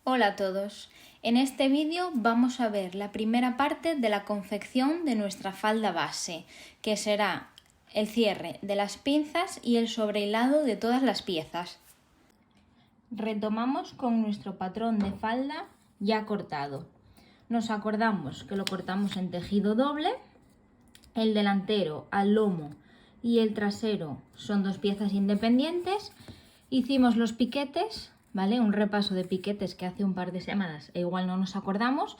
Hola a todos. En este vídeo vamos a ver la primera parte de la confección de nuestra falda base, que será el cierre de las pinzas y el sobrehilado de todas las piezas. Retomamos con nuestro patrón de falda ya cortado. Nos acordamos que lo cortamos en tejido doble, el delantero al lomo y el trasero son dos piezas independientes. Hicimos los piquetes, ¿vale? Un repaso de piquetes que hace un par de semanas e igual no nos acordamos.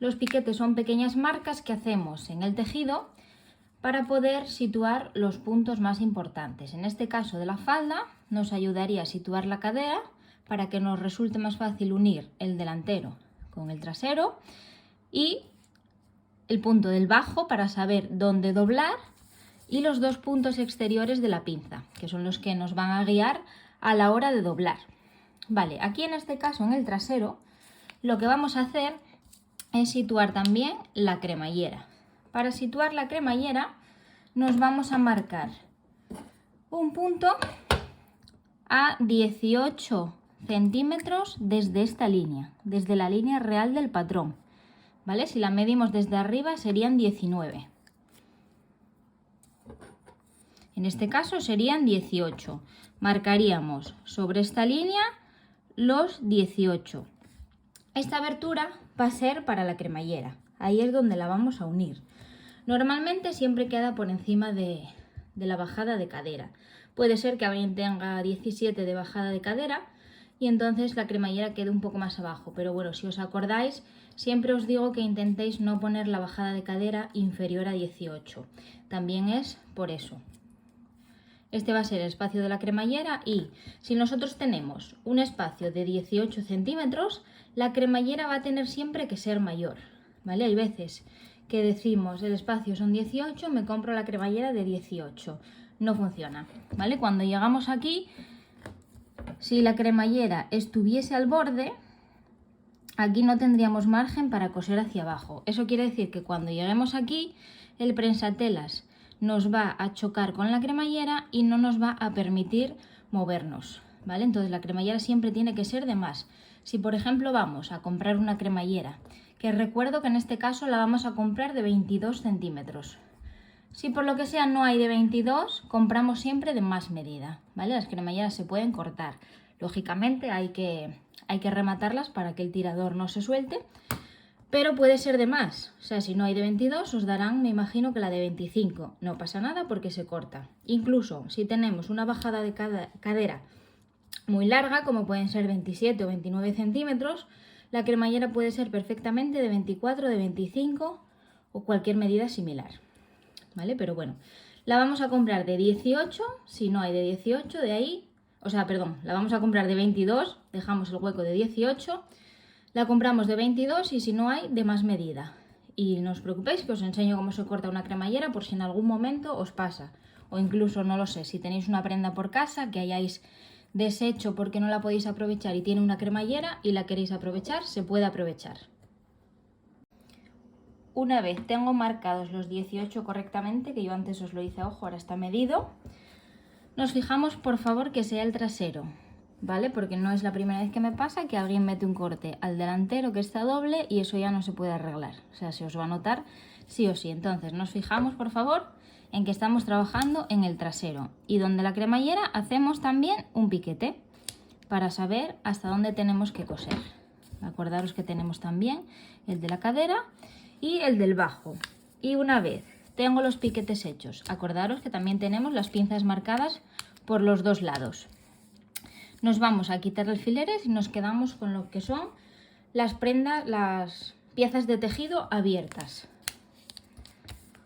Los piquetes son pequeñas marcas que hacemos en el tejido para poder situar los puntos más importantes. En este caso de la falda nos ayudaría a situar la cadera para que nos resulte más fácil unir el delantero con el trasero y el punto del bajo para saber dónde doblar y los dos puntos exteriores de la pinza, que son los que nos van a guiar a la hora de doblar. Vale, aquí en este caso en el trasero lo que vamos a hacer es situar también la cremallera. Para situar la cremallera nos vamos a marcar un punto a 18 centímetros desde esta línea, desde la línea real del patrón, ¿vale? Si la medimos desde arriba serían 19. En este caso serían 18. Marcaríamos sobre esta línea los 18. Esta abertura va a ser para la cremallera. Ahí es donde la vamos a unir. Normalmente siempre queda por encima de la bajada de cadera. Puede ser que alguien tenga 17 de bajada de cadera y entonces la cremallera quede un poco más abajo. Pero bueno, si os acordáis, siempre os digo que intentéis no poner la bajada de cadera inferior a 18. También es por eso. Este va a ser el espacio de la cremallera y si nosotros tenemos un espacio de 18 centímetros, la cremallera va a tener siempre que ser mayor, ¿vale? Hay veces que decimos el espacio son 18, me compro la cremallera de 18. No funciona, ¿vale? Cuando llegamos aquí, si la cremallera estuviese al borde, aquí no tendríamos margen para coser hacia abajo. Eso quiere decir que cuando lleguemos aquí, el prensatelas nos va a chocar con la cremallera y no nos va a permitir movernos, ¿vale? Entonces la cremallera siempre tiene que ser de más. Si por ejemplo vamos a comprar una cremallera, que recuerdo que en este caso la vamos a comprar de 22 centímetros. Si por lo que sea no hay de 22, compramos siempre de más medida, ¿vale? Las cremalleras se pueden cortar. Lógicamente hay que rematarlas para que el tirador no se suelte. Pero puede ser de más, o sea, si no hay de 22 os darán, me imagino que la de 25. No pasa nada porque se corta. Incluso si tenemos una bajada de cadera muy larga, como pueden ser 27 o 29 centímetros, la cremallera puede ser perfectamente de 24, de 25 o cualquier medida similar, ¿vale? Pero bueno, la vamos a comprar de 18, si no hay de 18, de ahí, o sea, perdón, la vamos a comprar de 22, dejamos el hueco de 18. La compramos de 22 y si no hay, de más medida. Y no os preocupéis que os enseño cómo se corta una cremallera por si en algún momento os pasa. O incluso, no lo sé, si tenéis una prenda por casa que hayáis deshecho porque no la podéis aprovechar y tiene una cremallera y la queréis aprovechar, se puede aprovechar. Una vez tengo marcados los 18 correctamente, que yo antes os lo hice a ojo, ahora está medido, nos fijamos por favor que sea el trasero, ¿vale? Porque no es la primera vez que me pasa que alguien mete un corte al delantero que está doble y eso ya no se puede arreglar. O sea, se os va a notar sí o sí. Entonces nos fijamos, por favor, en que estamos trabajando en el trasero. Y donde la cremallera hacemos también un piquete para saber hasta dónde tenemos que coser. Acordaros que tenemos también el de la cadera y el del bajo. Y una vez tengo los piquetes hechos, acordaros que también tenemos las pinzas marcadas por los dos lados. Nos vamos a quitar alfileres y nos quedamos con lo que son las prendas, las piezas de tejido abiertas.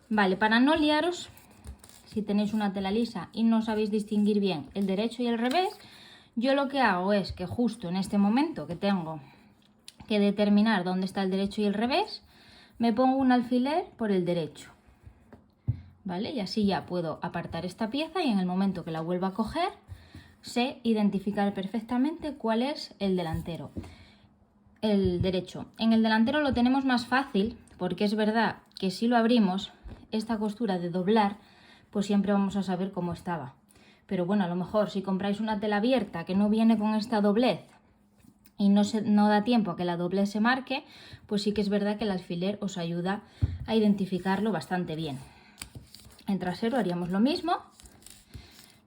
Vale, para no liaros, si tenéis una tela lisa y no sabéis distinguir bien el derecho y el revés, yo lo que hago es que justo en este momento que tengo que determinar dónde está el derecho y el revés, me pongo un alfiler por el derecho. ¿Vale? Y así ya puedo apartar esta pieza y en el momento que la vuelva a coger, sé identificar perfectamente cuál es el delantero, el derecho. En el delantero lo tenemos más fácil porque es verdad que si lo abrimos, esta costura de doblar, pues siempre vamos a saber cómo estaba. Pero bueno, a lo mejor si compráis una tela abierta que no viene con esta doblez y no da tiempo a que la doblez se marque, pues sí que es verdad que el alfiler os ayuda a identificarlo bastante bien. En trasero haríamos lo mismo,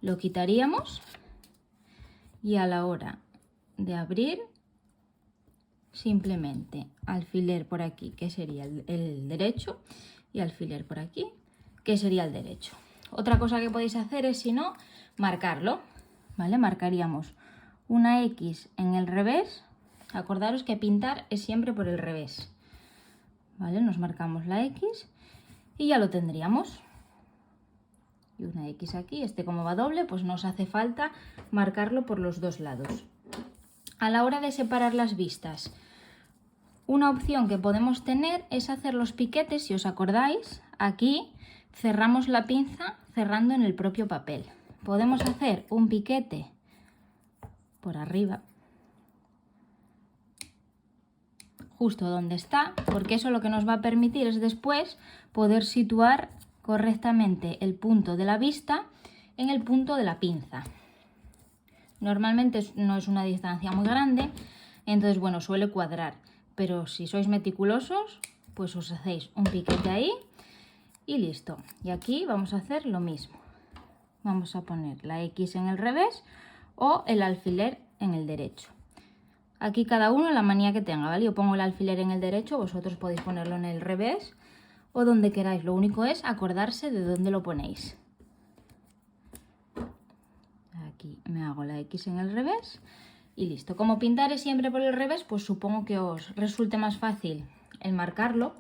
lo quitaríamos y a la hora de abrir, simplemente alfiler por aquí, que sería el derecho, y alfiler por aquí, que sería el derecho. Otra cosa que podéis hacer es, si no, marcarlo, ¿vale? Marcaríamos una X en el revés. Acordaros que pintar es siempre por el revés, ¿vale? Nos marcamos la X y ya lo tendríamos. Y una X aquí, como va doble, pues nos hace falta marcarlo por los dos lados. A la hora de separar las vistas, una opción que podemos tener es hacer los piquetes. Si os acordáis, aquí cerramos la pinza cerrando en el propio papel. Podemos hacer un piquete por arriba, justo donde está, porque eso lo que nos va a permitir es después poder situar correctamente el punto de la vista en el punto de la pinza. Normalmente no es una distancia muy grande, entonces bueno, suele cuadrar, pero si sois meticulosos, pues os hacéis un piquete ahí y listo. Y aquí vamos a hacer lo mismo. Vamos a poner la X en el revés o el alfiler en el derecho. Aquí cada uno la manía que tenga, ¿vale? Yo pongo el alfiler en el derecho, vosotros podéis ponerlo en el revés o donde queráis. Lo único es acordarse de dónde lo ponéis. Aquí me hago la X en el revés y listo. Como pintar es siempre por el revés, pues supongo que os resulte más fácil el marcarlo,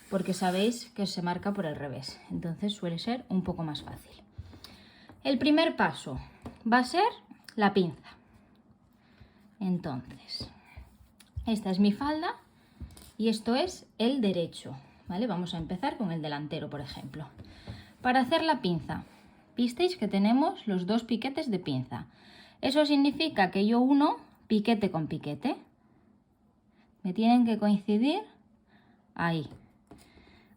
porque sabéis que se marca por el revés. Entonces suele ser un poco más fácil. El primer paso va a ser la pinza. Entonces, esta es mi falda y esto es el derecho, ¿vale? Vamos a empezar con el delantero, por ejemplo. Para hacer la pinza, visteis que tenemos los dos piquetes de pinza. Eso significa que yo uno piquete con piquete. Me tienen que coincidir ahí.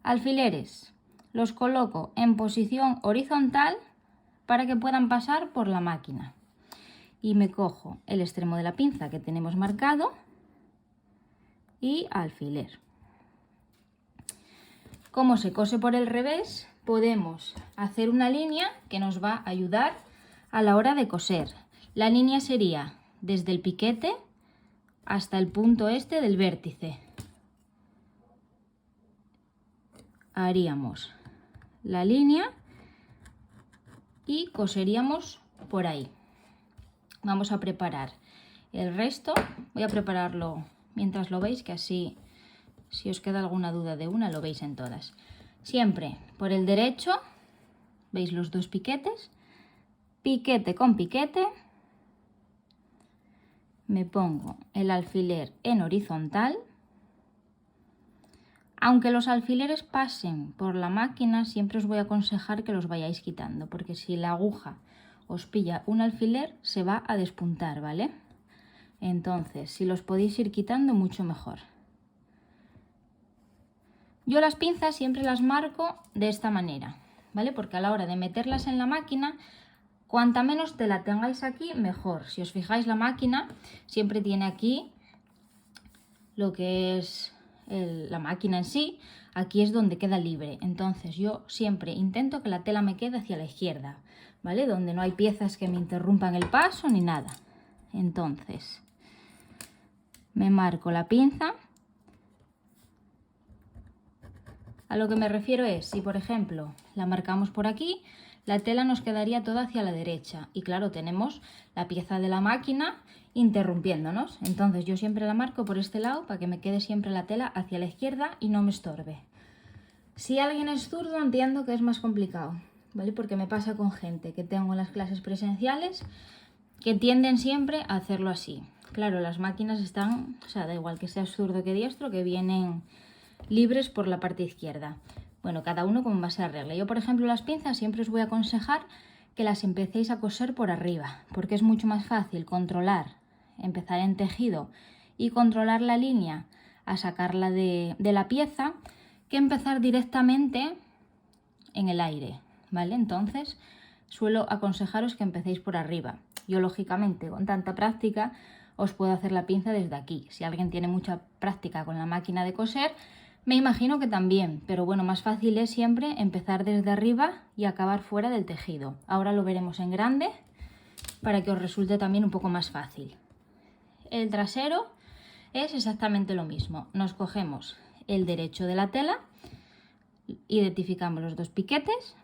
Alfileres los coloco en posición horizontal para que puedan pasar por la máquina. Y me cojo el extremo de la pinza que tenemos marcado y alfiler. Como se cose por el revés, podemos hacer una línea que nos va a ayudar a la hora de coser. La línea sería desde el piquete hasta el punto este del vértice. Haríamos la línea y coseríamos por ahí. Vamos a preparar el resto. Voy a prepararlo mientras lo veis, que así, si os queda alguna duda de una, lo veis en todas. Siempre por el derecho, veis los dos piquetes, piquete con piquete, me pongo el alfiler en horizontal. Aunque los alfileres pasen por la máquina, siempre os voy a aconsejar que los vayáis quitando, porque si la aguja os pilla un alfiler, se va a despuntar, ¿vale? Entonces, si los podéis ir quitando, mucho mejor. Yo las pinzas siempre las marco de esta manera, ¿vale? Porque a la hora de meterlas en la máquina, cuanta menos tela tengáis aquí, mejor. Si os fijáis, la máquina siempre tiene aquí lo que es la máquina en sí. Aquí es donde queda libre. Entonces yo siempre intento que la tela me quede hacia la izquierda, ¿vale? Donde no hay piezas que me interrumpan el paso ni nada. Entonces me marco la pinza. A lo que me refiero es, si por ejemplo la marcamos por aquí, la tela nos quedaría toda hacia la derecha y claro, tenemos la pieza de la máquina interrumpiéndonos. Entonces yo siempre la marco por este lado para que me quede siempre la tela hacia la izquierda y no me estorbe. Si alguien es zurdo, entiendo que es más complicado, ¿vale? Porque me pasa con gente que tengo en las clases presenciales que tienden siempre a hacerlo así. Claro, las máquinas están, o sea, da igual que seas zurdo que diestro, que vienen libres por la parte izquierda. Bueno, cada uno como más se arregle. Yo, por ejemplo, las pinzas siempre os voy a aconsejar que las empecéis a coser por arriba, porque es mucho más fácil controlar, empezar en tejido y controlar la línea a sacarla de la pieza, que empezar directamente en el aire, ¿vale? Entonces, suelo aconsejaros que empecéis por arriba. Yo, lógicamente, con tanta práctica, os puedo hacer la pinza desde aquí. Si alguien tiene mucha práctica con la máquina de coser, me imagino que también, pero bueno, más fácil es siempre empezar desde arriba y acabar fuera del tejido. Ahora lo veremos en grande para que os resulte también un poco más fácil. El trasero es exactamente lo mismo. Nos cogemos el derecho de la tela, identificamos los dos piquetes,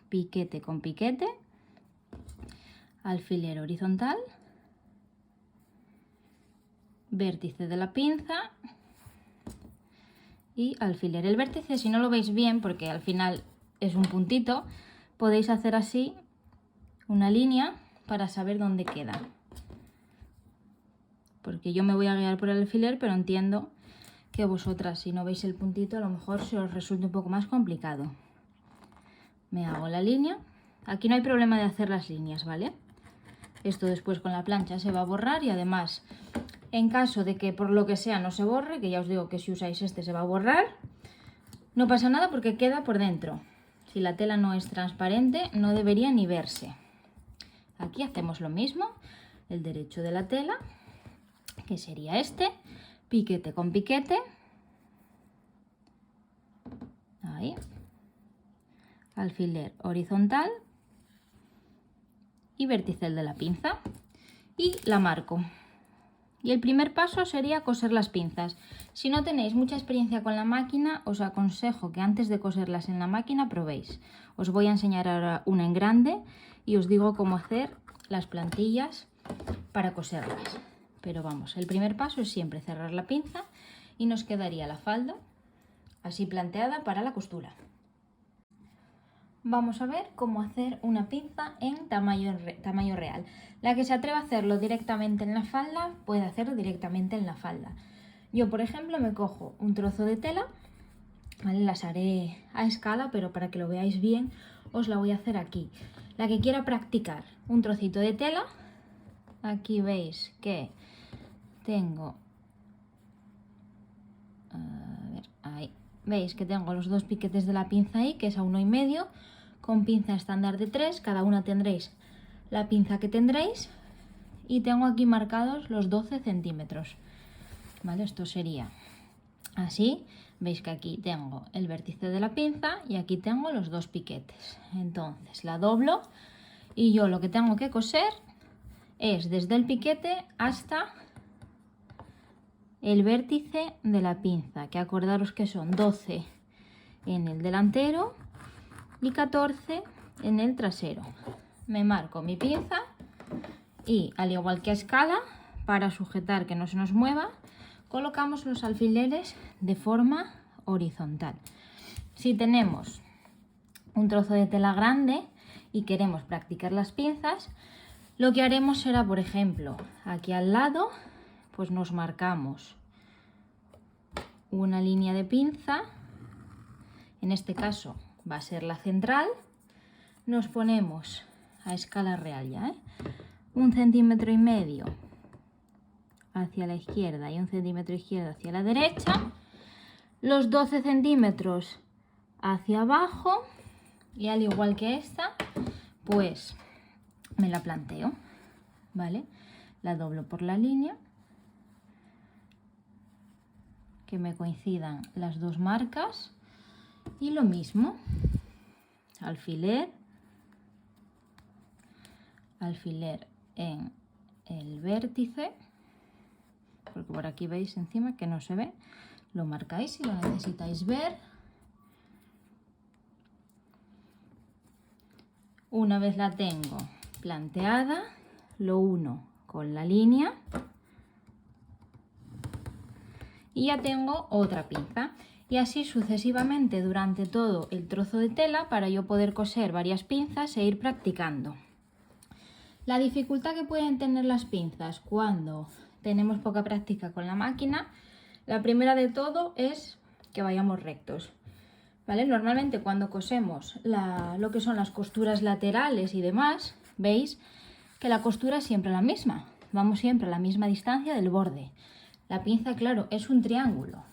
piquete con piquete, alfiler horizontal, vértice de la pinza y alfiler. El vértice, si no lo veis bien, porque al final es un puntito, podéis hacer así una línea para saber dónde queda. Porque yo me voy a guiar por el alfiler, pero entiendo que vosotras, si no veis el puntito, a lo mejor se os resulta un poco más complicado. Me hago la línea. Aquí no hay problema de hacer las líneas, ¿vale? Esto después con la plancha se va a borrar y además, en caso de que por lo que sea no se borre, que ya os digo que si usáis este se va a borrar, no pasa nada porque queda por dentro. Si la tela no es transparente, no debería ni verse. Aquí hacemos lo mismo, el derecho de la tela, que sería este, piquete con piquete, ahí, alfiler horizontal y vértice de la pinza y la marco. Y el primer paso sería coser las pinzas. Si no tenéis mucha experiencia con la máquina, os aconsejo que antes de coserlas en la máquina probéis. Os voy a enseñar ahora una en grande y os digo cómo hacer las plantillas para coserlas. Pero vamos, el primer paso es siempre cerrar la pinza y nos quedaría la falda así planteada para la costura. Vamos a ver cómo hacer una pinza en tamaño real. La que se atreva a hacerlo directamente en la falda, puede hacerlo directamente en la falda. Yo, por ejemplo, me cojo un trozo de tela, ¿vale? Las haré a escala, pero para que lo veáis bien, os la voy a hacer aquí. La que quiera practicar, un trocito de tela, aquí veis que tengo, a ver, ahí, veis que tengo los dos piquetes de la pinza ahí, que es a 1,5, con pinza estándar de 3, cada una tendréis la pinza que tendréis y tengo aquí marcados los 12 centímetros, ¿vale? Esto sería así, veis que aquí tengo el vértice de la pinza y aquí tengo los dos piquetes, entonces la doblo y yo lo que tengo que coser es desde el piquete hasta el vértice de la pinza, que acordaros que son 12 en el delantero y 14 en el trasero. Me marco mi pinza y, al igual que a escala, para sujetar que no se nos mueva, colocamos los alfileres de forma horizontal. Si tenemos un trozo de tela grande y queremos practicar las pinzas, lo que haremos será, por ejemplo, aquí al lado, pues nos marcamos una línea de pinza, en este caso va a ser la central, nos ponemos a escala real ya, 1,5 centímetros hacia la izquierda y 1 centímetro izquierda hacia la derecha, los 12 centímetros hacia abajo y al igual que esta, pues me la planteo, ¿vale? La doblo por la línea, que me coincidan las dos marcas y lo mismo, alfiler en el vértice, porque por aquí veis encima que no se ve, lo marcáis si lo necesitáis ver. Una vez la tengo planteada, lo uno con la línea y ya tengo otra pinza. Y así sucesivamente durante todo el trozo de tela para yo poder coser varias pinzas e ir practicando. La dificultad que pueden tener las pinzas cuando tenemos poca práctica con la máquina, la primera de todo es que vayamos rectos, ¿vale? Normalmente cuando cosemos lo que son las costuras laterales y demás, veis que la costura es siempre la misma, vamos siempre a la misma distancia del borde. La pinza, claro, es un triángulo,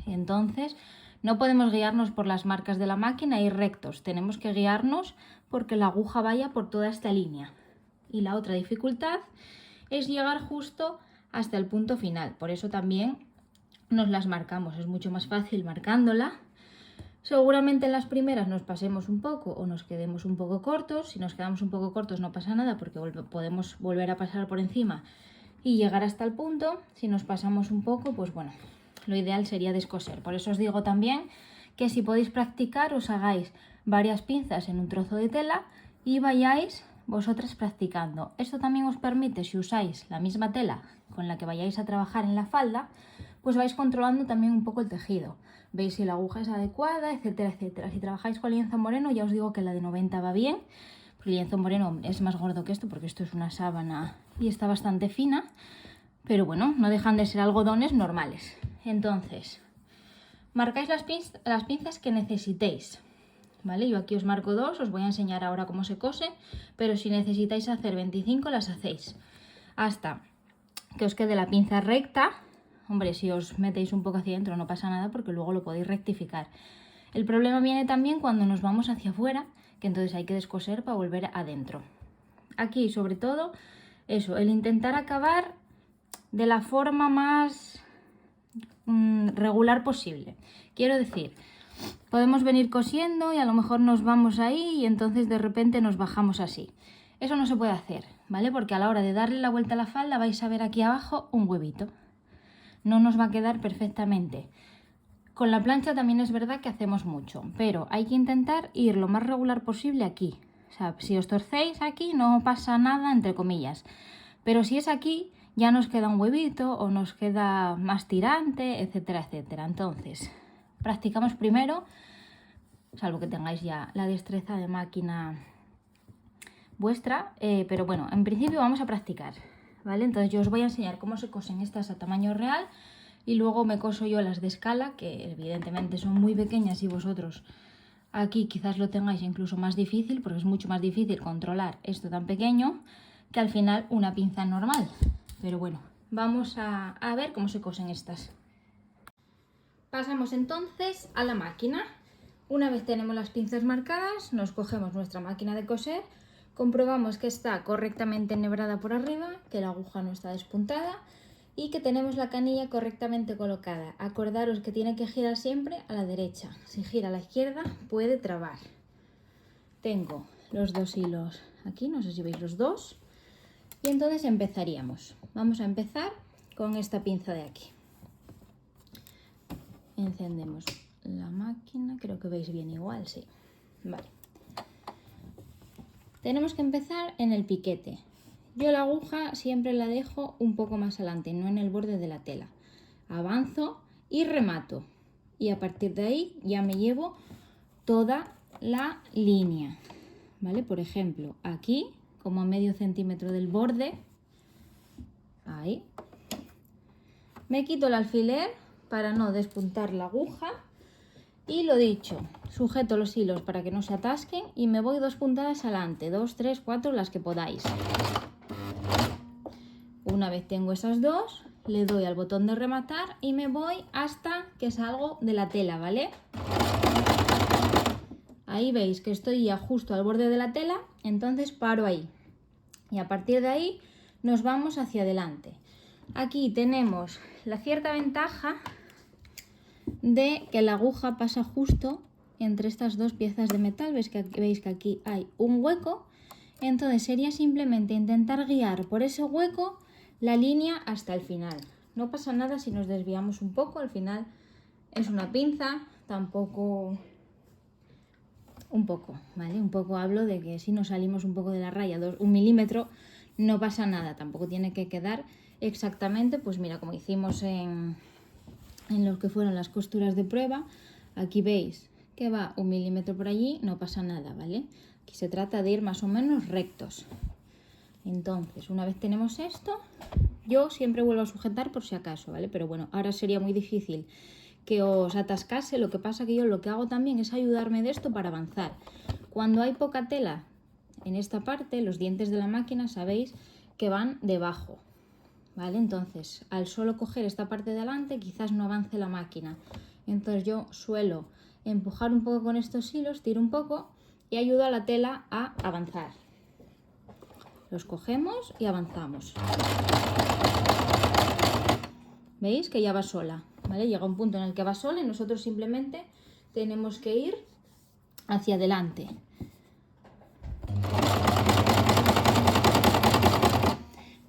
entonces no podemos guiarnos por las marcas de la máquina e ir rectos, tenemos que guiarnos porque la aguja vaya por toda esta línea. Y la otra dificultad es llegar justo hasta el punto final. Por eso también nos las marcamos, es mucho más fácil marcándola. Seguramente en las primeras nos pasemos un poco o nos quedemos un poco cortos. Si nos quedamos un poco cortos no pasa nada porque podemos volver a pasar por encima y llegar hasta el punto. Si nos pasamos un poco, pues bueno, lo ideal sería descoser. Por eso os digo también que si podéis practicar, os hagáis varias pinzas en un trozo de tela y vayáis vosotras practicando. Esto también os permite, si usáis la misma tela con la que vayáis a trabajar en la falda, pues vais controlando también un poco el tejido. Veis si la aguja es adecuada, etcétera, etcétera. Si trabajáis con lienzo moreno, ya os digo que la de 90 va bien. El lienzo moreno es más gordo que esto porque esto es una sábana y está bastante fina. Pero bueno, no dejan de ser algodones normales. Entonces, marcáis las pinzas que necesitéis. ¿Vale? Yo aquí os marco 2, os voy a enseñar ahora cómo se cose, pero si necesitáis hacer 25 las hacéis hasta que os quede la pinza recta. Hombre, si os metéis un poco hacia adentro no pasa nada porque luego lo podéis rectificar. El problema viene también cuando nos vamos hacia afuera, que entonces hay que descoser para volver adentro. Aquí sobre todo eso, el intentar acabar de la forma más regular posible. Quiero decir, podemos venir cosiendo y a lo mejor nos vamos ahí y entonces de repente nos bajamos así. Eso no se puede hacer, ¿vale? Porque a la hora de darle la vuelta a la falda vais a ver aquí abajo un huevito. No nos va a quedar perfectamente. Con la plancha también es verdad que hacemos mucho, pero hay que intentar ir lo más regular posible aquí. O sea, si os torcéis aquí no pasa nada, entre comillas. Pero si es aquí, ya nos queda un huevito o nos queda más tirante, etcétera, etcétera. Entonces, practicamos primero, salvo que tengáis ya la destreza de máquina vuestra, pero bueno, en principio vamos a practicar, ¿vale? Entonces yo os voy a enseñar cómo se cosen estas a tamaño real y luego me coso yo las de escala, que evidentemente son muy pequeñas y vosotros aquí quizás lo tengáis incluso más difícil, porque es mucho más difícil controlar esto tan pequeño que al final una pinza normal. Pero bueno, vamos a ver cómo se cosen estas. Pasamos entonces a la máquina. Una vez tenemos las pinzas marcadas, nos cogemos nuestra máquina de coser, comprobamos que está correctamente enhebrada por arriba, que la aguja no está despuntada y que tenemos la canilla correctamente colocada. Acordaros que tiene que girar siempre a la derecha. Si gira a la izquierda puede trabar. Tengo los 2 hilos aquí, no sé si veis los 2. Y entonces empezaríamos. Vamos a empezar con esta pinza de aquí. Encendemos la máquina, creo que veis bien igual, sí. Vale. Tenemos que empezar en el piquete. Yo la aguja siempre la dejo un poco más adelante, no en el borde de la tela. Avanzo y remato. Y a partir de ahí ya me llevo toda la línea. ¿Vale? Por ejemplo, aquí, como a medio centímetro del borde, ahí. Me quito el alfiler para no despuntar la aguja. Y lo dicho, sujeto los hilos para que no se atasquen y me voy 2 puntadas adelante, 2, 3, 4, las que podáis. Una vez tengo esas 2, le doy al botón de rematar y me voy hasta que salgo de la tela, ¿vale? Ahí veis que estoy ya justo al borde de la tela, entonces paro ahí. Y a partir de ahí nos vamos hacia adelante. Aquí tenemos la cierta ventaja de que la aguja pasa justo entre estas 2 piezas de metal. Veis que aquí hay un hueco, entonces sería simplemente intentar guiar por ese hueco la línea hasta el final. No pasa nada si nos desviamos un poco, al final es una pinza, tampoco un poco, ¿vale? Un poco hablo de que si nos salimos un poco de la raya, 1 milímetro, no pasa nada, tampoco tiene que quedar exactamente, pues mira, como hicimos en lo que fueron las costuras de prueba. Aquí veis que va 1 milímetro por allí, no pasa nada, ¿vale? Aquí se trata de ir más o menos rectos. Entonces, una vez tenemos esto, yo siempre vuelvo a sujetar por si acaso, ¿vale? Pero bueno, ahora sería muy difícil que os atascase, lo que pasa que yo lo que hago también es ayudarme de esto para avanzar. Cuando hay poca tela en esta parte, los dientes de la máquina sabéis que van debajo, ¿vale? Entonces, al solo coger esta parte de adelante, quizás no avance la máquina. Entonces yo suelo empujar un poco con estos hilos, tiro un poco y ayudo a la tela a avanzar. Los cogemos y avanzamos. ¿Veis que ya va sola? ¿Vale? Llega un punto en el que va sola y nosotros simplemente tenemos que ir hacia adelante.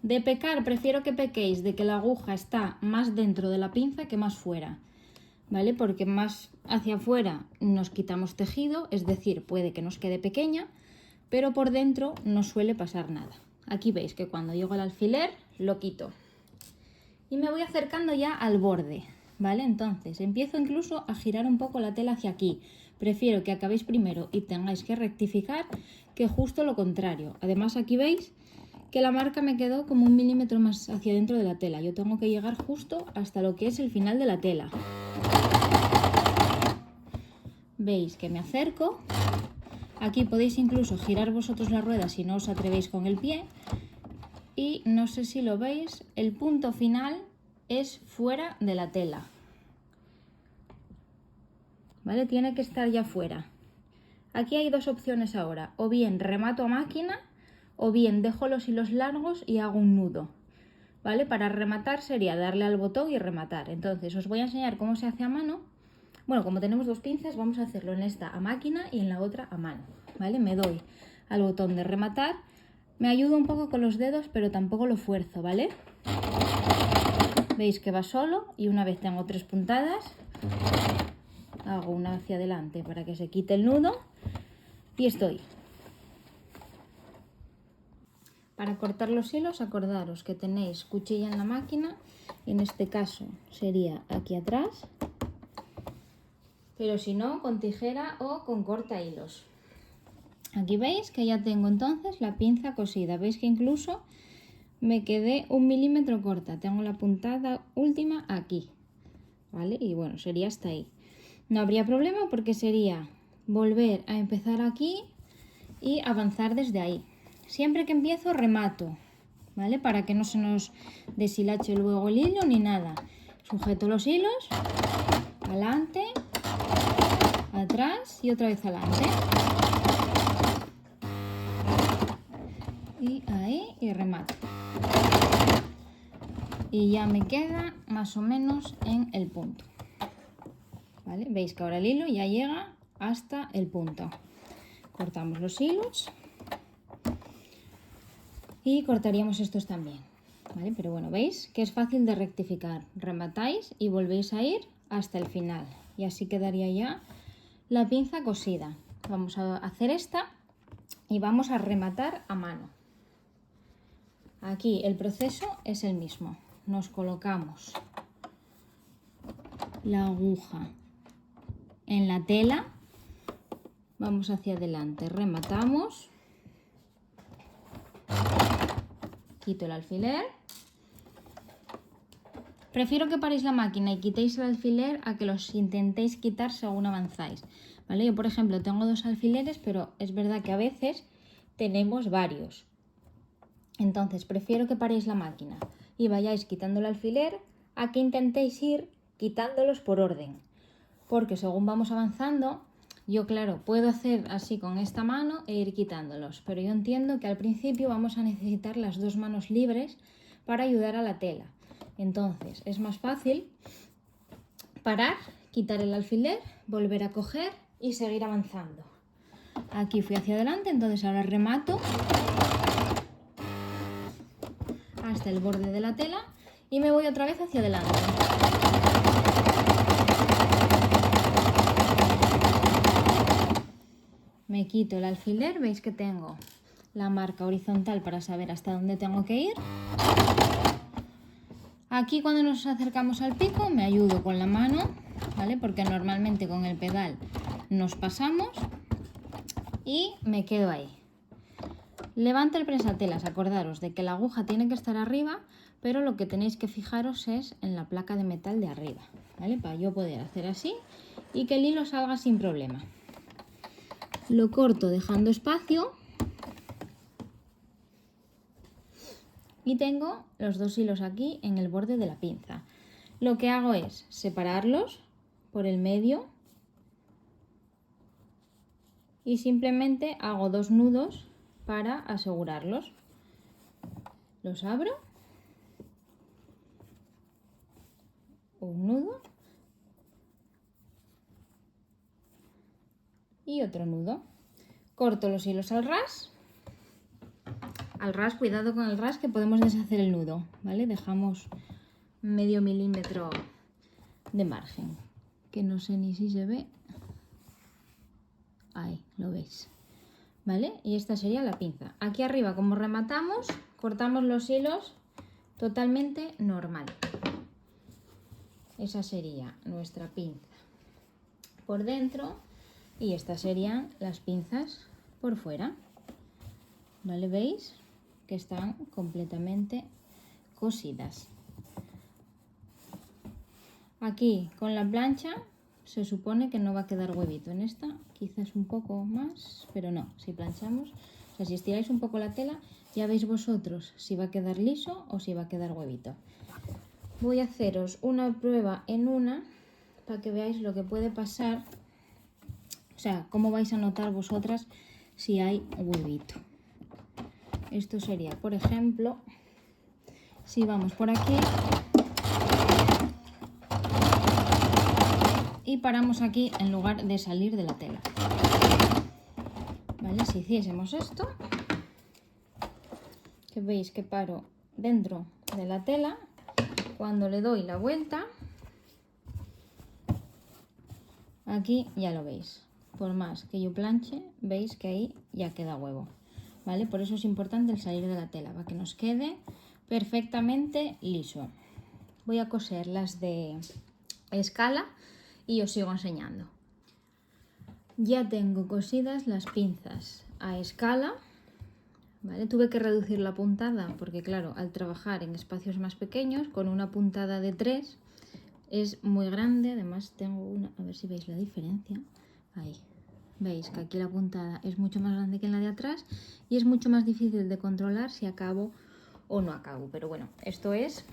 De pecar, prefiero que pequéis de que la aguja está más dentro de la pinza que más fuera, ¿vale? Porque más hacia afuera nos quitamos tejido, es decir, puede que nos quede pequeña, pero por dentro no suele pasar nada. Aquí veis que cuando llego al alfiler lo quito y me voy acercando ya al borde, ¿vale? Entonces empiezo incluso a girar un poco la tela hacia aquí. Prefiero que acabéis primero y tengáis que rectificar que justo lo contrario. Además aquí veis que la marca me quedó como 1 milímetro más hacia dentro de la tela. Yo tengo que llegar justo hasta lo que es el final de la tela. Veis que me acerco. Aquí podéis incluso girar vosotros la rueda si no os atrevéis con el pie. Y no sé si lo veis, el punto final es fuera de la tela. ¿Vale? Tiene que estar ya fuera. Aquí hay dos opciones ahora. O bien remato a máquina o bien dejo los hilos largos y hago un nudo. ¿Vale? Para rematar sería darle al botón y rematar. Entonces os voy a enseñar cómo se hace a mano. Bueno, como tenemos dos pinzas, vamos a hacerlo en esta a máquina y en la otra a mano. ¿Vale? Me doy al botón de rematar. Me ayudo un poco con los dedos, pero tampoco lo fuerzo, ¿vale? Veis que va solo y una vez tengo 3 puntadas, hago una hacia adelante para que se quite el nudo y estoy. Para cortar los hilos, acordaros que tenéis cuchilla en la máquina, en este caso sería aquí atrás, pero si no, con tijera o con corta hilos. Aquí veis que ya tengo entonces la pinza cosida. Veis que incluso me quedé 1 milímetro corta. Tengo la puntada última aquí, ¿vale? Y bueno, sería hasta ahí. No habría problema porque sería volver a empezar aquí y avanzar desde ahí. Siempre que empiezo remato, ¿vale? Para que no se nos deshilache luego el hilo ni nada. Sujeto los hilos, adelante, atrás y otra vez adelante. Y ahí y remato. Y ya me queda más o menos en el punto. ¿Vale? Veis que ahora el hilo ya llega hasta el punto. Cortamos los hilos y cortaríamos estos también. ¿Vale? Pero bueno, veis que es fácil de rectificar. Rematáis y volvéis a ir hasta el final. Y así quedaría ya la pinza cosida. Vamos a hacer esta y vamos a rematar a mano. Aquí el proceso es el mismo. Nos colocamos la aguja en la tela, vamos hacia adelante, rematamos, quito el alfiler. Prefiero que paréis la máquina y quitéis el alfiler a que los intentéis quitar según avanzáis, ¿vale? Yo, por ejemplo, tengo 2 alfileres, pero es verdad que a veces tenemos varios. Entonces, prefiero que paréis la máquina y vayáis quitando el alfiler a que intentéis ir quitándolos por orden. Porque según vamos avanzando, yo, claro, puedo hacer así con esta mano e ir quitándolos. Pero yo entiendo que al principio vamos a necesitar las 2 manos libres para ayudar a la tela. Entonces, es más fácil parar, quitar el alfiler, volver a coger y seguir avanzando. Aquí fui hacia adelante, entonces ahora remato hasta el borde de la tela y me voy otra vez hacia adelante. Me quito el alfiler, veis que tengo la marca horizontal para saber hasta dónde tengo que ir. Aquí cuando nos acercamos al pico me ayudo con la mano, ¿vale? Porque normalmente con el pedal nos pasamos y me quedo ahí. Levanto el prensatelas, acordaros de que la aguja tiene que estar arriba, pero lo que tenéis que fijaros es en la placa de metal de arriba, ¿vale? Para yo poder hacer así y que el hilo salga sin problema. Lo corto dejando espacio y tengo los 2 hilos aquí en el borde de la pinza. Lo que hago es separarlos por el medio y simplemente hago 2 nudos para asegurarlos. Los abro y otro nudo. Corto los hilos al ras. Al ras, cuidado con el ras que podemos deshacer el nudo, ¿vale? Dejamos medio milímetro de margen, que no sé ni si se ve. Ahí, lo veis, ¿vale? Y esta sería la pinza. Aquí arriba, como rematamos, cortamos los hilos totalmente normal. Esa sería nuestra pinza por dentro y estas serían las pinzas por fuera, ¿vale? ¿Veis? Que están completamente cosidas. Aquí con la plancha se supone que no va a quedar huevito. En esta quizás un poco más, pero no, si planchamos, o sea, si estiráis un poco la tela, ya veis vosotros si va a quedar liso o si va a quedar huevito. Voy a haceros una prueba en una para que veáis lo que puede pasar, o sea, cómo vais a notar vosotras si hay huevito. Esto sería, por ejemplo, si vamos por aquí y paramos aquí en lugar de salir de la tela. ¿Vale? Si hiciésemos esto, que veis que paro dentro de la tela, cuando le doy la vuelta, aquí ya lo veis. Por más que yo planche, veis que ahí ya queda huevo. ¿Vale? Por eso es importante el salir de la tela, para que nos quede perfectamente liso. Voy a coser las de escala y os sigo enseñando. Ya tengo cosidas las pinzas a escala, ¿vale? Tuve que reducir la puntada porque, claro, al trabajar en espacios más pequeños, con una puntada de 3 es muy grande. Además tengo una, a ver si veis la diferencia, ahí. Veis que aquí la puntada es mucho más grande que en la de atrás y es mucho más difícil de controlar si acabo o no acabo. Pero bueno, esto es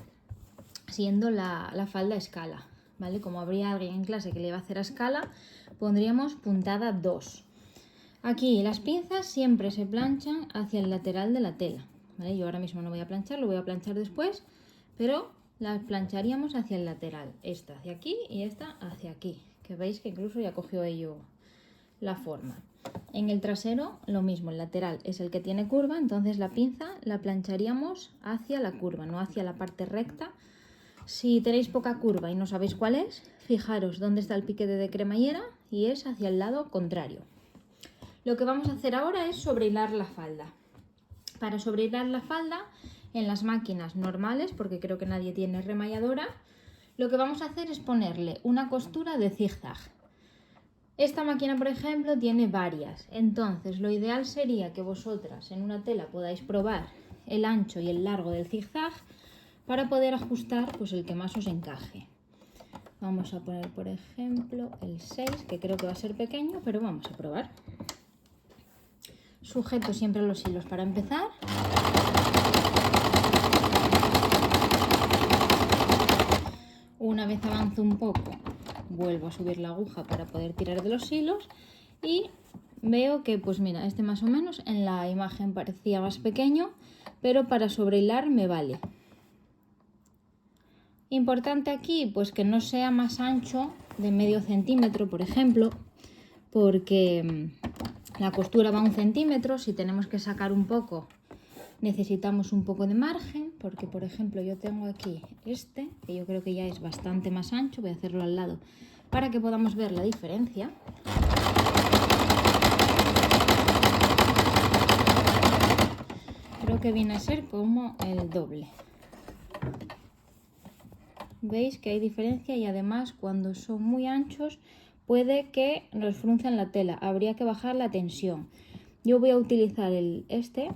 siendo la falda a escala, ¿vale? Como habría alguien en clase que le iba a hacer a escala, pondríamos puntada 2. Aquí las pinzas siempre se planchan hacia el lateral de la tela, ¿vale? Yo ahora mismo no voy a planchar, lo voy a planchar después, pero las plancharíamos hacia el lateral. Esta hacia aquí y esta hacia aquí, que veis que incluso ya cogió ello la forma. En el trasero lo mismo, el lateral es el que tiene curva, entonces la pinza la plancharíamos hacia la curva, no hacia la parte recta. Si tenéis poca curva y no sabéis cuál es, fijaros dónde está el piquete de cremallera y es hacia el lado contrario. Lo que vamos a hacer ahora es sobrehilar la falda. Para sobrehilar la falda en las máquinas normales, porque creo que nadie tiene remalladora, lo que vamos a hacer es ponerle una costura de zigzag. Esta máquina, por ejemplo, tiene varias, entonces lo ideal sería que vosotras en una tela podáis probar el ancho y el largo del zigzag para poder ajustar pues el que más os encaje. Vamos a poner, por ejemplo, el 6, que creo que va a ser pequeño, pero vamos a probar. Sujeto siempre los hilos para empezar. Una vez avanzo un poco, vuelvo a subir la aguja para poder tirar de los hilos y veo que, pues mira, este más o menos en la imagen parecía más pequeño, pero para sobrehilar me vale. Importante aquí, pues que no sea más ancho de medio centímetro, por ejemplo, porque la costura va a 1 centímetro. Si tenemos que sacar un poco, necesitamos un poco de margen, porque por ejemplo yo tengo aquí este, que yo creo que ya es bastante más ancho. Voy a hacerlo al lado para que podamos ver la diferencia. Creo que viene a ser como el doble. Veis que hay diferencia y además cuando son muy anchos puede que nos fruncen la tela. Habría que bajar la tensión. Yo voy a utilizar este,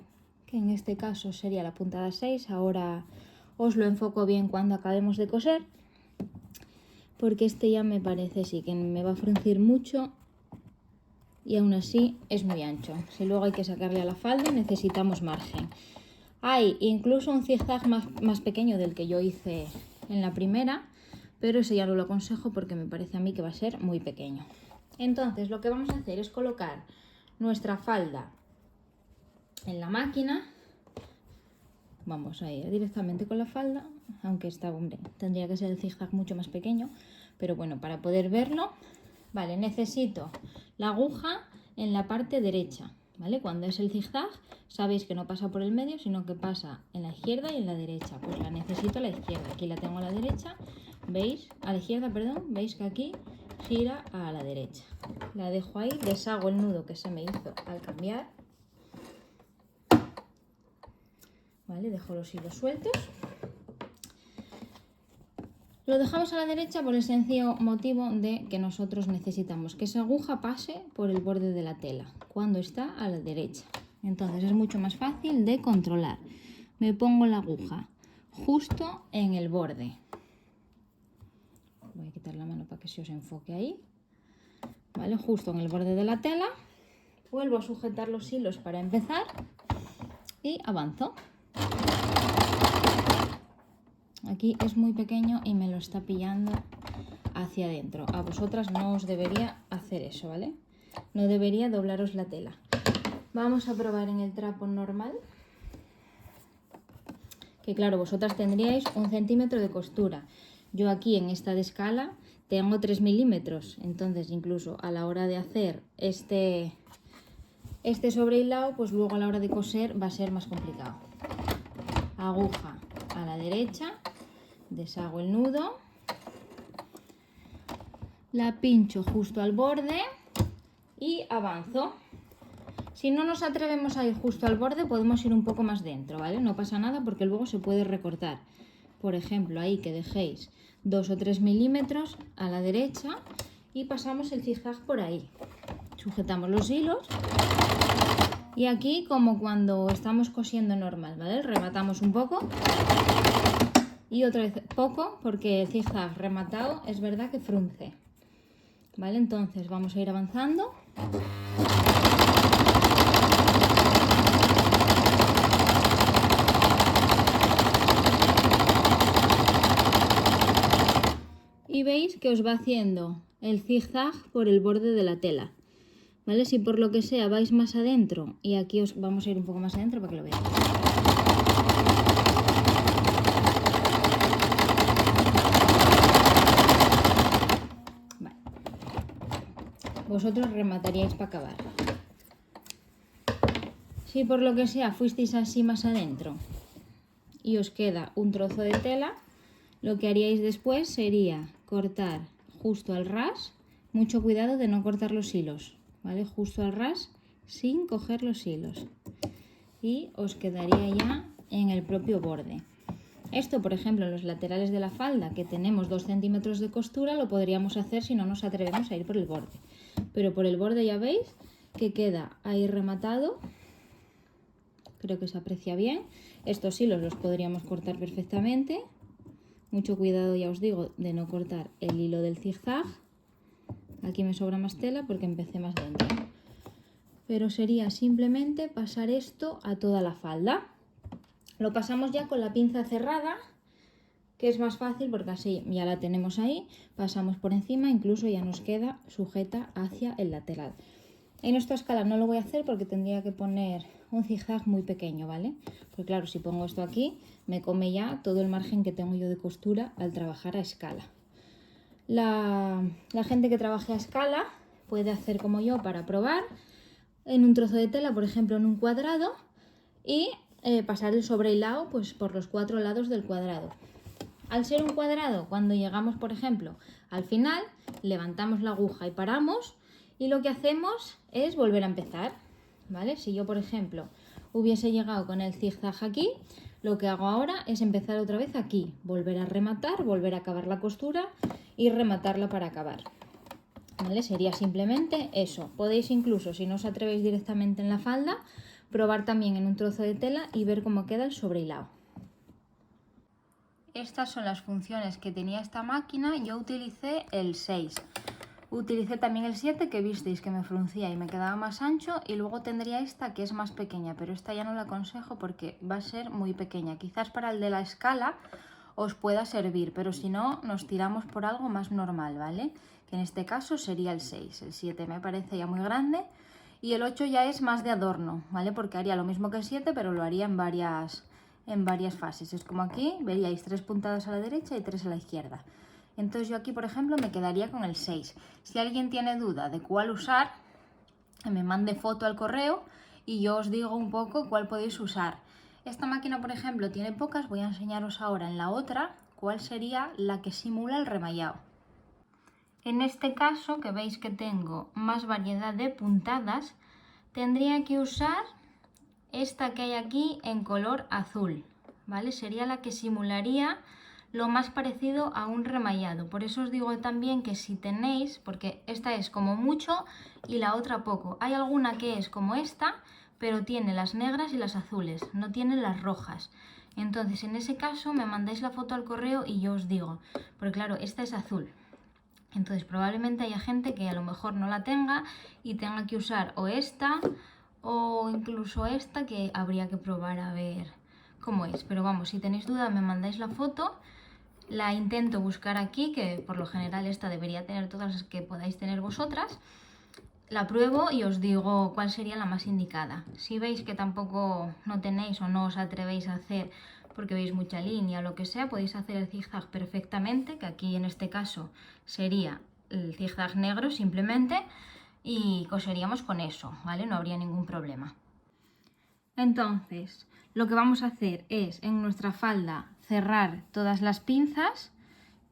que en este caso sería la puntada 6. Ahora os lo enfoco bien cuando acabemos de coser, porque este ya me parece sí que me va a fruncir mucho y aún así es muy ancho. Si luego hay que sacarle a la falda, necesitamos margen. Hay incluso un zigzag más pequeño del que yo hice en la primera, pero ese ya no lo aconsejo porque me parece a mí que va a ser muy pequeño. Entonces lo que vamos a hacer es colocar nuestra falda en la máquina. Vamos a ir directamente con la falda, aunque esta, hombre, tendría que ser el zigzag mucho más pequeño, pero bueno, para poder verlo, vale, necesito la aguja en la parte derecha, ¿vale? Cuando es el zigzag, sabéis que no pasa por el medio, sino que pasa en la izquierda y en la derecha. Pues la necesito a la izquierda. Aquí la tengo a la derecha, ¿veis? A la izquierda, perdón, veis que aquí gira a la derecha. La dejo ahí, deshago el nudo que se me hizo al cambiar. ¿Vale? Dejo los hilos sueltos. Lo dejamos a la derecha por el sencillo motivo de que nosotros necesitamos que esa aguja pase por el borde de la tela cuando está a la derecha. Entonces es mucho más fácil de controlar. Me pongo la aguja justo en el borde. Voy a quitar la mano para que se os enfoque ahí. ¿Vale? Justo en el borde de la tela. Vuelvo a sujetar los hilos para empezar y avanzo. Aquí es muy pequeño y me lo está pillando hacia adentro. A vosotras no os debería hacer eso, ¿vale? No debería doblaros la tela. Vamos a probar en el trapo normal. Que claro, vosotras tendríais 1 centímetro de costura. Yo aquí en esta de escala tengo 3 milímetros. Entonces incluso a la hora de hacer este sobrehilado, pues luego a la hora de coser va a ser más complicado. Aguja a la derecha. Deshago el nudo, la pincho justo al borde y avanzo. Si no nos atrevemos a ir justo al borde, podemos ir un poco más dentro, ¿vale? No pasa nada porque luego se puede recortar. Por ejemplo, ahí que dejéis 2 o 3 milímetros a la derecha y pasamos el zigzag por ahí. Sujetamos los hilos y aquí como cuando estamos cosiendo normal, ¿vale? Rematamos un poco. Y otra vez poco, porque el zigzag rematado es verdad que frunce. ¿Vale? Entonces vamos a ir avanzando. Y veis que os va haciendo el zigzag por el borde de la tela. ¿Vale? Si por lo que sea vais más adentro, y aquí os vamos a ir un poco más adentro para que lo veáis. Vosotros remataríais para acabar. Si por lo que sea fuisteis así más adentro y os queda un trozo de tela, lo que haríais después sería cortar justo al ras. Mucho cuidado de no cortar los hilos, ¿vale? Justo al ras sin coger los hilos. Y os quedaría ya en el propio borde. Esto, por ejemplo, en los laterales de la falda, que tenemos 2 centímetros de costura, lo podríamos hacer si no nos atrevemos a ir por el borde. Pero por el borde ya veis que queda ahí rematado. Creo que se aprecia bien. Estos hilos los podríamos cortar perfectamente. Mucho cuidado, ya os digo, de no cortar el hilo del zigzag. Aquí me sobra más tela porque empecé más dentro. Pero sería simplemente pasar esto a toda la falda. Lo pasamos ya con la pinza cerrada, que es más fácil porque así ya la tenemos ahí, pasamos por encima, incluso ya nos queda sujeta hacia el lateral. En esta escala no lo voy a hacer porque tendría que poner un zigzag muy pequeño, ¿vale? Porque claro, si pongo esto aquí, me come ya todo el margen que tengo yo de costura al trabajar a escala. La gente que trabaje a escala puede hacer como yo para probar en un trozo de tela, por ejemplo en un cuadrado, y pasar el sobrehilado pues por los 4 lados del cuadrado. Al ser un cuadrado, cuando llegamos por ejemplo al final, levantamos la aguja y paramos, y lo que hacemos es volver a empezar, ¿vale? Si yo por ejemplo hubiese llegado con el zigzag aquí, lo que hago ahora es empezar otra vez aquí, volver a rematar, volver a acabar la costura y rematarla para acabar, ¿vale? Sería simplemente eso. Podéis incluso, si no os atrevéis directamente en la falda, probar también en un trozo de tela y ver cómo queda el sobrehilado. Estas son las funciones que tenía esta máquina. Yo utilicé el 6. Utilicé también el 7, que visteis que me fruncía y me quedaba más ancho, y luego tendría esta que es más pequeña, pero esta ya no la aconsejo porque va a ser muy pequeña. Quizás para el de la escala os pueda servir, pero si no, nos tiramos por algo más normal, ¿vale? Que en este caso sería el 6. El 7 me parece ya muy grande y el 8 ya es más de adorno, ¿vale? Porque haría lo mismo que el 7, pero lo haría en varias fases. Es como aquí, veríais 3 puntadas a la derecha y 3 a la izquierda. Entonces yo aquí, por ejemplo, me quedaría con el 6. Si alguien tiene duda de cuál usar, que me mande foto al correo y yo os digo un poco cuál podéis usar. Esta máquina, por ejemplo, tiene pocas, voy a enseñaros ahora en la otra cuál sería la que simula el remallado. En este caso, que veis que tengo más variedad de puntadas, tendría que usar esta que hay aquí en color azul, ¿vale? Sería la que simularía lo más parecido a un remallado. Por eso os digo también que si tenéis, porque esta es como mucho y la otra poco. Hay alguna que es como esta, pero tiene las negras y las azules, no tiene las rojas. Entonces, en ese caso me mandáis la foto al correo y yo os digo, porque claro, esta es azul. Entonces probablemente haya gente que a lo mejor no la tenga y tenga que usar o esta o incluso esta, que habría que probar a ver cómo es. Pero vamos, si tenéis duda me mandáis la foto, la intento buscar aquí, que por lo general esta debería tener todas las que podáis tener vosotras. La pruebo y os digo cuál sería la más indicada. Si veis que tampoco no tenéis o no os atrevéis a hacer porque veis mucha línea o lo que sea, podéis hacer el zigzag perfectamente, que aquí en este caso sería el zigzag negro simplemente, y coseríamos con eso, ¿vale? No habría ningún problema. Entonces, lo que vamos a hacer es en nuestra falda cerrar todas las pinzas,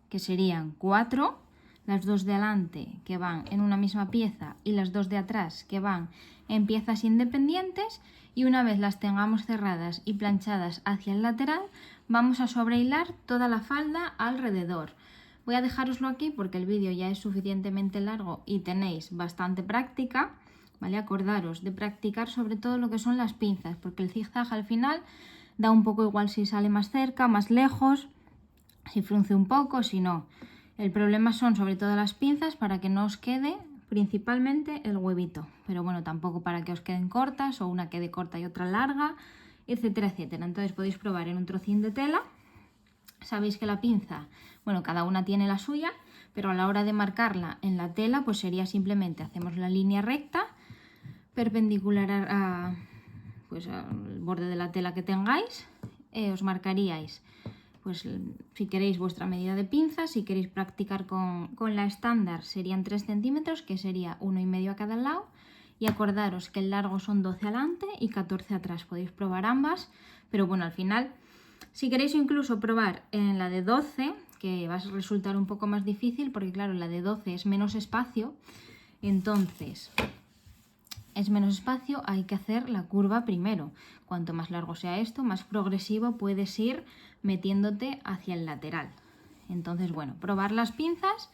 que serían 4, las 2 de adelante que van en una misma pieza y las 2 de atrás que van en piezas independientes, y una vez las tengamos cerradas y planchadas hacia el lateral, vamos a sobrehilar toda la falda alrededor. Voy a dejároslo aquí porque el vídeo ya es suficientemente largo y tenéis bastante práctica, ¿vale? Acordaros de practicar sobre todo lo que son las pinzas, porque el zigzag al final da un poco igual si sale más cerca, más lejos, si frunce un poco, si no. El problema son sobre todo las pinzas para que no os quede principalmente el huevito, pero bueno, tampoco para que os queden cortas o una quede corta y otra larga, etcétera, etcétera. Entonces podéis probar en un trocín de tela. Sabéis que la pinza, bueno, cada una tiene la suya, pero a la hora de marcarla en la tela, pues sería simplemente hacemos la línea recta, perpendicular pues al borde de la tela que tengáis, os marcaríais, pues si queréis vuestra medida de pinza. Si queréis practicar con la estándar serían 3 centímetros, que sería 1,5 a cada lado, y acordaros que el largo son 12 adelante y 14 atrás. Podéis probar ambas, pero bueno, al final, si queréis incluso probar en la de 12, que va a resultar un poco más difícil porque claro, la de 12 es menos espacio, entonces es menos espacio, hay que hacer la curva primero. Cuanto más largo sea esto, más progresivo puedes ir metiéndote hacia el lateral. Entonces, bueno, probar las pinzas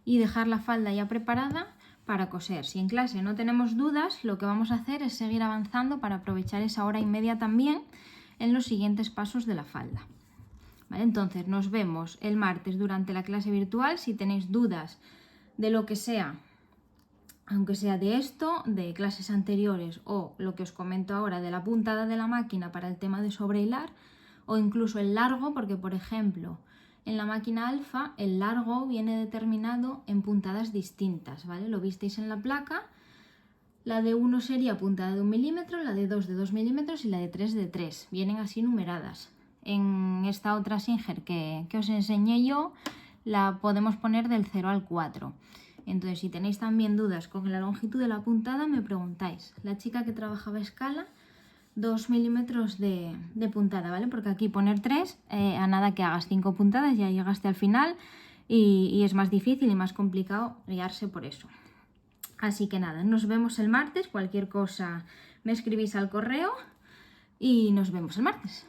y dejar la falda ya preparada para coser. Si en clase no tenemos dudas, lo que vamos a hacer es seguir avanzando para aprovechar esa hora y media también en los siguientes pasos de la falda. ¿Vale? Entonces, nos vemos el martes durante la clase virtual. Si tenéis dudas de lo que sea, aunque sea de esto, de clases anteriores o lo que os comento ahora de la puntada de la máquina para el tema de sobrehilar, o incluso el largo, porque por ejemplo en la máquina alfa el largo viene determinado en puntadas distintas, ¿vale? Lo visteis en la placa, la de 1 sería puntada de 1 milímetro, la de 2 de 2 milímetros y la de 3 de 3, vienen así numeradas. En esta otra Singer que os enseñé yo, la podemos poner del 0 al 4. Entonces, si tenéis también dudas con la longitud de la puntada, me preguntáis. La chica que trabajaba a escala, 2 milímetros de puntada, ¿vale? Porque aquí poner 3, a nada que hagas 5 puntadas, ya llegaste al final y es más difícil y más complicado guiarse por eso. Así que nada, nos vemos el martes. Cualquier cosa me escribís al correo y nos vemos el martes.